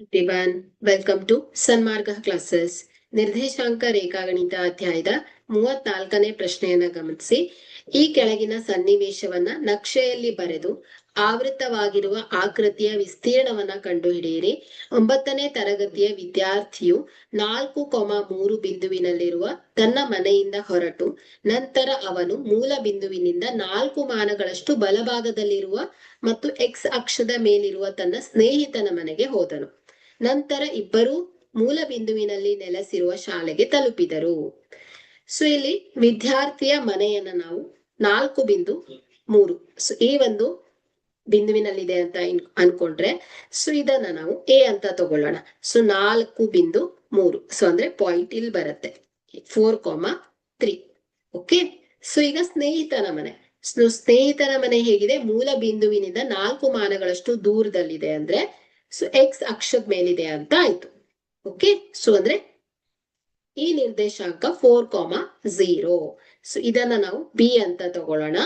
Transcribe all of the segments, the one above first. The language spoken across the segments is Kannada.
everyone, welcome to Sanmarga classes. ನಿರ್ದೇಶಾಂಕ ರೇಖಾಗಣಿತ ಅಧ್ಯಾಯದ 34ನೇ ಪ್ರಶ್ನೆಯನ್ನ ಗಮನಿಸಿ. ಈ ಕೆಳಗಿನ ಸನ್ನಿವೇಶವನ್ನ ನಕ್ಷೆಯಲ್ಲಿ ಬರೆದು ಆವೃತವಾಗಿರುವ ಆಕೃತಿಯ ವಿಸ್ತೀರ್ಣವನ್ನ ಕಂಡುಹಿಡಿಯಿರಿ. 9ನೇ ತರಗತಿಯ ವಿದ್ಯಾರ್ಥಿಯು 4,3 ಬಿಂದುವಿನಲ್ಲಿರುವ ತನ್ನ ಮನೆಯಿಂದ ಹೊರಟು ನಂತರ ಅವನು ಮೂಲ ಬಿಂದುವಿನಿಂದ 4 ಮಾನಗಳಷ್ಟು ಬಲಭಾಗದಲ್ಲಿರುವ ಮತ್ತು ಎಕ್ಸ್ ಅಕ್ಷದ ಮೇಲಿರುವ ತನ್ನ ಸ್ನೇಹಿತನ ಮನೆಗೆ ಹೋದನು. ನಂತರ ಇಬ್ಬರೂ ಮೂಲ ಬಿಂದುವಿನಲ್ಲಿ ನೆಲೆಸಿರುವ ಶಾಲೆಗೆ ತಲುಪಿದರು. ಸೊ ಇಲ್ಲಿ ವಿದ್ಯಾರ್ಥಿಯ ಮನೆಯನ್ನ ನಾವು 4.3 ಈ ಒಂದು ಬಿಂದುವಿನಲ್ಲಿದೆ ಅಂತ ಅನ್ಕೊಂಡ್ರೆ ಸೊ ಇದನ್ನ ನಾವು ಎ ಅಂತ ತಗೊಳ್ಳೋಣ. ಸೊ 4.3 ಸೊ ಅಂದ್ರೆ ಪಾಯಿಂಟ್ ಇಲ್ಲಿ ಬರುತ್ತೆ 4,3. ಓಕೆ, ಸೊ ಈಗ ಸ್ನೇಹಿತನ ಮನೆ ಹೇಗಿದೆ? ಮೂಲ ಬಿಂದುವಿನಿಂದ 4 ಮಾನಗಳಷ್ಟು ದೂರದಲ್ಲಿದೆ, ಅಂದ್ರೆ ಸೊ ಎಕ್ಸ್ ಅಕ್ಷದ ಮೇಲಿದೆ ಅಂತ ಆಯ್ತು. ಓಕೆ, ಸೊ ಅಂದ್ರೆ ಈ ನಿರ್ದೇಶಾಂಕ 4,0. ಸೊ ಇದನ್ನ ನಾವು ಬಿ ಅಂತ ತಗೊಳ್ಳೋಣ.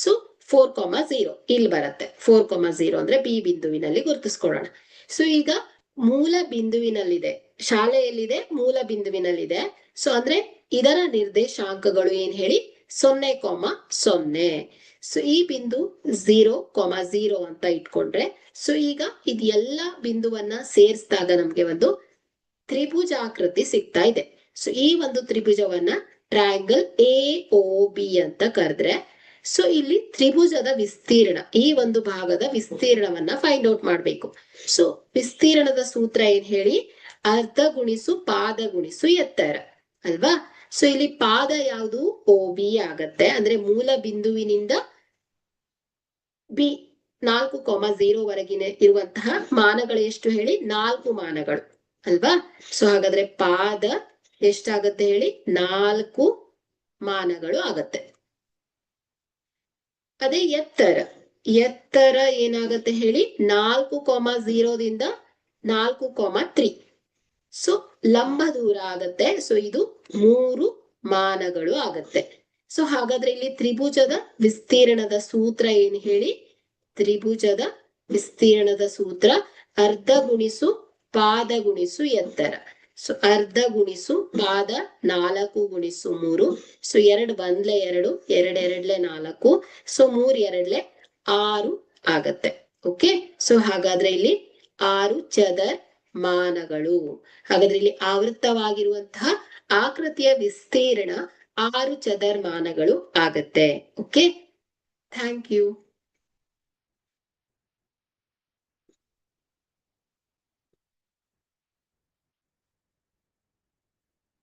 ಸೊ 4,0 ಇಲ್ಲಿ ಬರುತ್ತೆ. 4,0 ಅಂದ್ರೆ ಬಿ ಬಿಂದುವಿನಲ್ಲಿ ಗುರುತಿಸ್ಕೊಳ್ಳೋಣ. ಸೊ ಈಗ ಮೂಲ ಬಿಂದುವಿನಲ್ಲಿದೆ, ಶಾಲೆಯಲ್ಲಿದೆ, ಮೂಲ ಬಿಂದುವಿನಲ್ಲಿದೆ. ಸೊ ಅಂದ್ರೆ ಇದರ ನಿರ್ದೇಶಾಂಕಗಳು ಏನ್ ಹೇಳಿ? 0,0. ಸೊ ಈ ಬಿಂದು 0,0 ಅಂತ ಇಟ್ಕೊಂಡ್ರೆ ಸೊ ಈಗ ಇದೆಲ್ಲ ಬಿಂದುವನ್ನ ಸೇರಿಸಿದಾಗ ನಮ್ಗೆ ಒಂದು ತ್ರಿಭುಜಾಕೃತಿ ಸಿಗ್ತಾ ಇದೆ. ಸೊ ಈ ಒಂದು ತ್ರಿಭುಜವನ್ನ ಟ್ರಯಾಂಗಲ್ AOB ಅಂತ ಕರೆದ್ರೆ ಸೊ ಇಲ್ಲಿ ತ್ರಿಭುಜದ ವಿಸ್ತೀರ್ಣ, ಈ ಒಂದು ಭಾಗದ ವಿಸ್ತೀರ್ಣವನ್ನ ಫೈಂಡ್ ಔಟ್ ಮಾಡ್ಬೇಕು. ಸೊ ವಿಸ್ತೀರ್ಣದ ಸೂತ್ರ ಏನ್ ಹೇಳಿ? ಅರ್ಧ ಗುಣಿಸು ಪಾದ ಗುಣಿಸು ಎತ್ತರ ಅಲ್ವಾ? ಸೊ ಇಲ್ಲಿ ಪಾದ ಯಾವುದು? OB ಆಗತ್ತೆ. ಅಂದ್ರೆ ಮೂಲ ಬಿಂದುವಿನಿಂದ ಬಿ 4,0 ವರೆಗಿನ ಇರುವಂತಹ ಮಾನಗಳು ಎಷ್ಟು ಹೇಳಿ? 4 ಮಾನಗಳು ಅಲ್ವಾ? ಸೊ ಹಾಗಾದ್ರೆ ಪಾದ ಎಷ್ಟಾಗತ್ತೆ ಹೇಳಿ? 4 ಮಾನಗಳು ಆಗತ್ತೆ. ಅದೇ ಎತ್ತರ ಏನಾಗತ್ತೆ ಹೇಳಿ? 4,0 4,3. ಸೊ ಲಂಬ ದೂರ ಆಗತ್ತೆ. ಸೊ ಇದು 3 ಮಾನಗಳು ಆಗತ್ತೆ. ಸೊ ಹಾಗಾದ್ರೆ ಇಲ್ಲಿ ತ್ರಿಭುಜದ ವಿಸ್ತೀರ್ಣದ ಸೂತ್ರ ಏನ್ ಹೇಳಿ? ತ್ರಿಭುಜದ ವಿಸ್ತೀರ್ಣದ ಸೂತ್ರ ಅರ್ಧ ಗುಣಿಸು ಪಾದ ಗುಣಿಸು ಎತ್ತರ. ಸೊ ಅರ್ಧ ಗುಣಿಸು ಪಾದ 4 ಗುಣಿಸು 3. ಸೊ 2 1 2, 2 2 4. ಸೊ 3 2 6 ಆಗತ್ತೆ. ಓಕೆ, ಸೊ ಹಾಗಾದ್ರೆ ಇಲ್ಲಿ 6 ಚದರ್ ಮಾನಗಳು. ಹಾಗಾದ್ರೆ ಇಲ್ಲಿ ಆವೃತ್ತವಾಗಿರುವಂತಹ ಆಕೃತಿಯ ವಿಸ್ತೀರ್ಣ 6 ಚದರ್ ಮಾನಗಳು ಆಗತ್ತೆ. Okay, thank you.